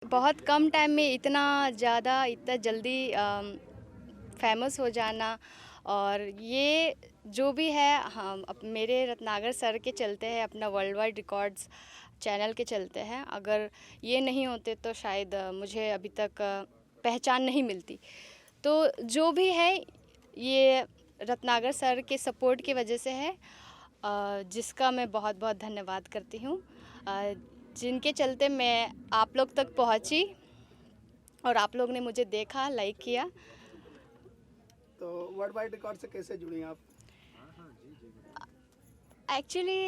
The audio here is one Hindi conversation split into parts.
बहुत कम टाइम में इतना जल्दी फेमस हो जाना, और ये जो भी है हम मेरे रत्नाकर सर के चलते हैं, अपना वर्ल्ड वाइड रिकॉर्ड्स चैनल के चलते हैं। अगर ये नहीं होते तो शायद मुझे अभी तक पहचान नहीं मिलती। तो जो भी है ये रत्नाकर सर के सपोर्ट की वजह से है, जिसका मैं बहुत बहुत धन्यवाद करती हूँ, जिनके चलते मैं आप लोग तक पहुँची और आप लोग ने मुझे देखा, लाइक किया। तो वर्ल्ड वाइड रिकॉर्ड से कैसे जुड़ी आप? एक्चुअली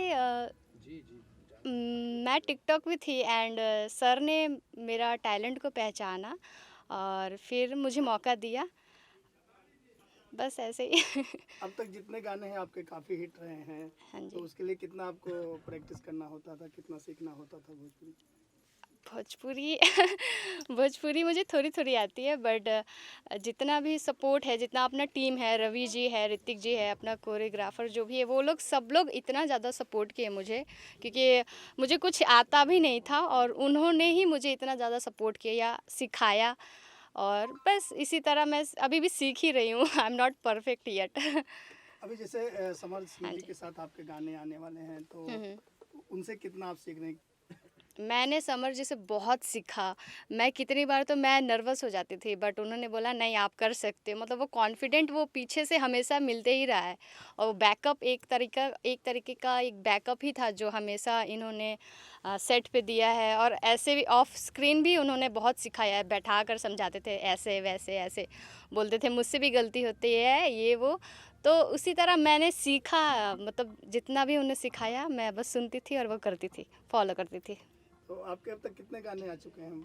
मैं टिकटॉक में थी एंड सर ने मेरा टैलेंट को पहचाना और फिर मुझे मौका दिया, बस ऐसे ही। अब तक जितने गाने हैं आपके काफ़ी हिट रहे हैं, हाँ तो जी। उसके लिए कितना आपको प्रैक्टिस करना होता था, कितना सीखना होता था भोजपुरी? भोजपुरी भोजपुरी मुझे थोड़ी थोड़ी आती है, बट जितना भी सपोर्ट है, जितना अपना टीम है, रवि जी है, ऋतिक जी है, अपना कोरियोग्राफर जो भी है, वो लोग सब लोग इतना ज़्यादा सपोर्ट किए मुझे, क्योंकि मुझे कुछ आता भी नहीं था और उन्होंने ही मुझे इतना ज़्यादा सपोर्ट किया, सिखाया। और बस इसी तरह मैं अभी भी सीख ही रही हूँ। I am not perfect yet. अभी जैसे समर सिंह हाँ जी जी। के साथ आपके गाने आने वाले हैं, तो हम्म। उनसे कितना आप सीख रहे हैं? मैंने समर जी से बहुत सीखा। मैं कितनी बार तो मैं नर्वस हो जाती थी, बट उन्होंने बोला नहीं आप कर सकते हो, मतलब वो कॉन्फिडेंट वो पीछे से हमेशा मिलते ही रहा है। और वो बैकअप एक तरीके का एक बैकअप ही था जो हमेशा इन्होंने सेट पे दिया है, और ऐसे भी ऑफ स्क्रीन भी उन्होंने बहुत सिखाया है, बैठा कर समझाते थे, ऐसे वैसे ऐसे बोलते थे, मुझसे भी गलती होती है ये वो। तो उसी तरह मैंने सीखा, मतलब जितना भी उन्हें सिखाया मैं बस सुनती थी और वो करती थी, फॉलो करती थी। तो आपके अब तक कितने गाने आ चुके हैं?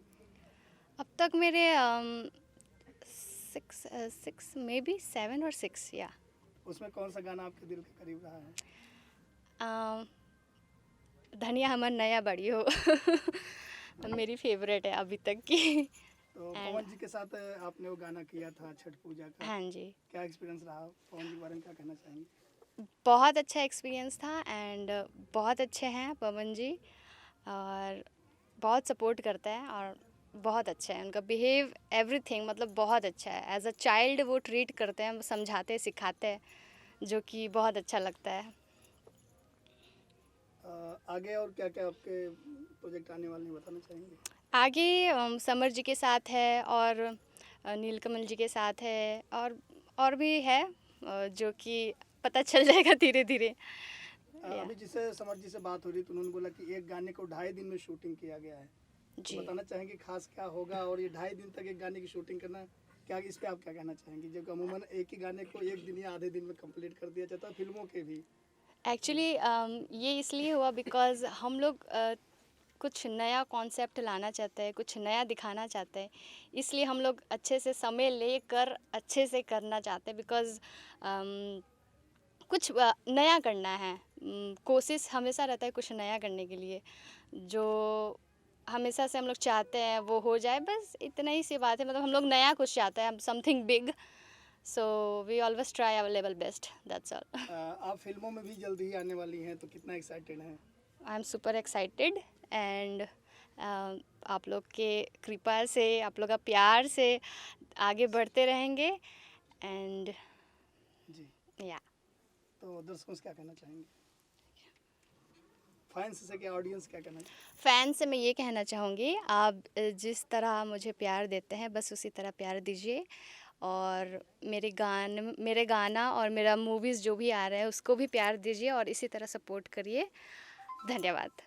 अब तक मेरे 6 मे बी 7 और 6 या उसमें कौन सा गाना आपके दिल के करीब रहा है? धनिया हमर नया बड़ी हो। मेरी फेवरेट है अभी तक की। तो एंड पवन जी के साथ आपने वो गाना किया था छठ पूजा का, हाँ जी, क्या एक्सपीरियंस रहा? पवन जी के बारे में क्या कहना चाहेंगे? बहुत अच्छा एक्सपीरियंस था एंड बहुत अच्छे हैं पवन जी, और बहुत सपोर्ट करते हैं और बहुत अच्छा है उनका बिहेव, एवरीथिंग मतलब बहुत अच्छा है। एज अ चाइल्ड वो ट्रीट करते हैं, समझाते सिखाते हैं, जो कि बहुत अच्छा लगता है। आगे और क्या क्या आपके प्रोजेक्ट आने वाले हैं, बताना चाहेंगे? आगे समर जी के साथ है, और नीलकमल जी के साथ है, और भी है, जो कि पता चल जाएगा धीरे धीरे। या अभी जिसे समर जी से बात हो रही तो उन्होंने बोला कि एक गाने को 2.5 दिन में शूटिंग किया गया है, तो जी। बताना चाहेंगे खास क्या होगा, और ये 2.5 दिन तक एक गाने की शूटिंग करना, क्या इस पे आप क्या कहना चाहेंगे? जब अमूमन एक ही गाने को एक दिन या आधे दिन में कंप्लीट कर दिया जाता है फिल्मों के भी। एक्चुअली ये इसलिए हुआ बिकॉज़ हम लोग कुछ नया कॉन्सेप्ट लाना चाहते हैं, कुछ नया दिखाना चाहते हैं, इसलिए हम लोग अच्छे से समय लेकर अच्छे से करना चाहते हैं, बिकॉज़ कुछ नया करना है। कोशिश हमेशा रहता है कुछ नया करने के लिए, जो हमेशा से हम लोग चाहते हैं वो हो जाए, बस इतना ही सी बात है। मतलब हम लोग नया कुछ चाहते हैं, something big, so we always try our level best, that's all. आप फिल्मों में भी जल्दी ही आने वाली हैं, तो कितना एक्साइटेड हैं? I am super excited and आप लोग के कृपा से, आप लोग का प्यार से आगे बढ़ते रहेंगे एंड जी। या तो दर्शकों से क्या कहना चाहेंगे? फैंस से क्या, ऑडियंस क्या कहना चाहेंगे? फैन से मैं ये कहना चाहूँगी, आप जिस तरह मुझे प्यार देते हैं बस उसी तरह प्यार दीजिए, और मेरे गाना और मेरा मूवीज़ जो भी आ रहा है उसको भी प्यार दीजिए और इसी तरह सपोर्ट करिए। धन्यवाद।